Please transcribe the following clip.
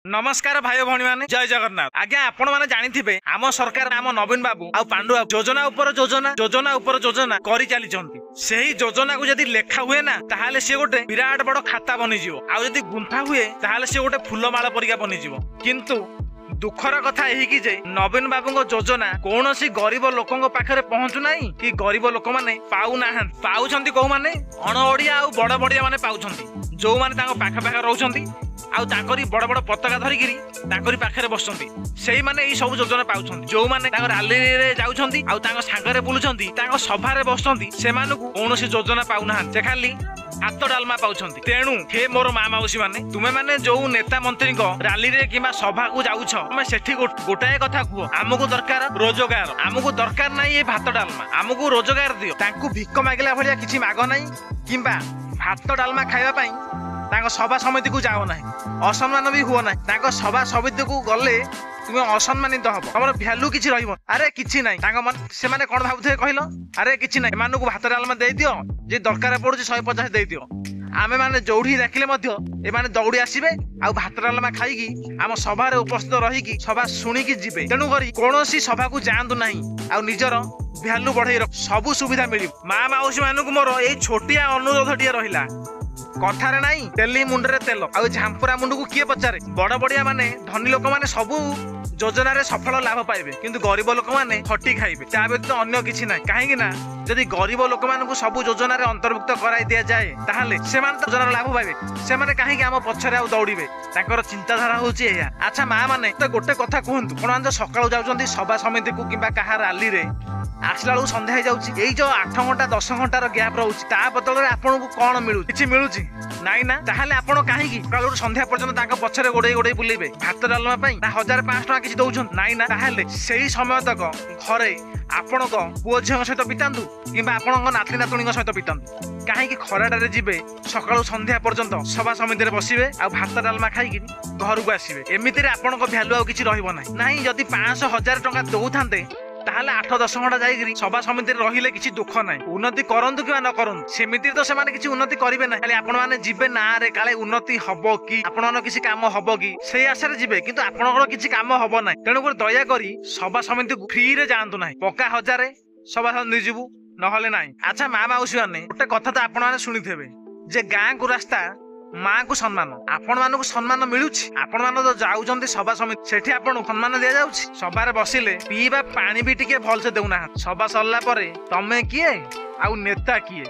नमस्कार भाई भौणी माने जय जगन्नाथ। आज्ञा आपण माने जानिथिबे आम सरकार आम नवीन बाबू आ पांडु बाबू योजना उपर योजना करि चली छथि। सेही योजना को जदि लेखा हुए ना ताहाले से गोटे विराट बड़ खाता बनि जिवो आ जदि गुंथा हुए ताहाले से गोटे फूलमाला परिका बनि जिवो। किंतु दुखर कथा यही कि जे नवीन बाबू योजना कौन सी गरीब लोकों पाखे पहुंचु नहीं कि गरीब लोक मैंने पाऊना पाउछंती कौ माने अण ओडिया आ बड़ बड़िया माने पाउछंती जो माने तांको पाखा पाखा रहउछंती आउ ताकरी बड़ बड़ पताका धरिकिरी ताकरी पाखरे बसछंती सेही माने ई सब योजना पाउछंती जो माने तांको रैली रे जाउछंती आउ तांको सांगरे बुलुछंती तांको सभा रे बसछंती सेमानकु कोनोसी योजना पाउना से खाली हाथ डालमा पाउछंती। तेणु हे मोर माँ मौसी माने तुमे माने जो नेता मंत्री रैली रे किंबा सभा को जाउछ तुमे सेठी गोटाए कथा कुह आमको दरकार रोजगार आमको दरकार नाही ए भात डालमा आमको रोजगार दियो। तांको भिक मागिला भलिया किछि माग नाही किंबा भात डालमा खाइबा पई तांको सभा समिति को जाओ नाही असम्मान भी हुओ नाही तांको सभा समिति को गले तुम असम्मानित हम तुम भैल्यू किसी रही अरे किसी ना मन से कौन भावुए कहल अरे किसी ना एम भात डालमा दे दियो जी दरकार पड़ू 150 दे दियो आमे माने जोड़ी देखिले एमाने दौड़ी आसबे आ भात डालमा खाई आम सभा उपस्थित रही सभा शुणिकी जीवे। तेणु करी कौन सभा को जातु ना आ निजर भैल्यू बढ़े सबू सुविधा मिल माँ मौसी मानक मोर ये छोटिया अनुरोध टे रहा कथारे नाई तेली मुंडरे तेल आ झांपुरा मुंड को किए पचारे बड़ बड़िया माने धनी लोक माने सबू योजना रे सफल लाभ पाइबे किंतु गरीब लोक माने खटी खाइबे ता व्यतीत अन्य किछि नै। काहेकि ना जदि गरीब लोक मानकु सबु योजना रे अंतर्भुक्त कराई दिया जाए ताहाले सेमान योजना लाभ पाइबे सेमाने काहेकि आम पछरे आ दौड़िबे तांकर चिंताधारा होउची एया। अच्छा माँ माने तो गोटे कथा कहंतु कोन सकाळु जाउचंती सभा समिति को किंबा कहा रैली रे आसला बेलू संध्या हो जाउची एई जो 8 घंटा 10 घंटार गैप रहउची ता बदल रे आपन को कोन मिलु किछि मिलुची नाइ ना ताहाले आपन काहेकि कालू संध्या पर्यंत तांका पछरे गोडे गोडे बुलेबे भात डालमा पई ना 1500 टका किछि दउछन नाइ ना ताहाले सेही समय तक घरे आपन को पुओ झियो सहित बितांतु किंबा आपन को नाती नातुणी सहित बितांतु काहेकि खराटारे जिबे सकाळू संध्या पर्यंत सभा समिति रे बसिबे आ भात डालमा खाइकि घर को आसीबे एमिति रे आपन को भ्यालु आ किछि रहिबो नाही नाही जदि 500 1000 टका दउथांते ताहले 8-10 घंटा जाइकरी सभा समिति रहिले किछि दुख नाही उन्नति करंतु कि न करंतु सेमिति तो सेमाने किछि उन्नति करिवे ना खाली आपण माने जिबे ना रे काले उन्नति हबो कि आपण माने किछि काम हबो कि सेही आशा रे जिबे किंतु आपनकर किछि काम हबो नाही। तेणु कर दया करी सभा समिति को फ्री रे जानतु नाही पक्का 1000 सभा समिति जिबु नहले नाही। अच्छा माँ मौसी माने गोटे कथा तो आपण माने सुनिथेबे जे गाँ को रास्ता माँ को सम्मान आपण मानक सम्मान मिलुछि आपण मान तो जाउचंती सभा समिति सेठी आपण सम्मान दिया जाउछि सभा रे बसिले पीबा पानी भी टिके भल से देउना सभा सरला परे तमे किए आ नेता किए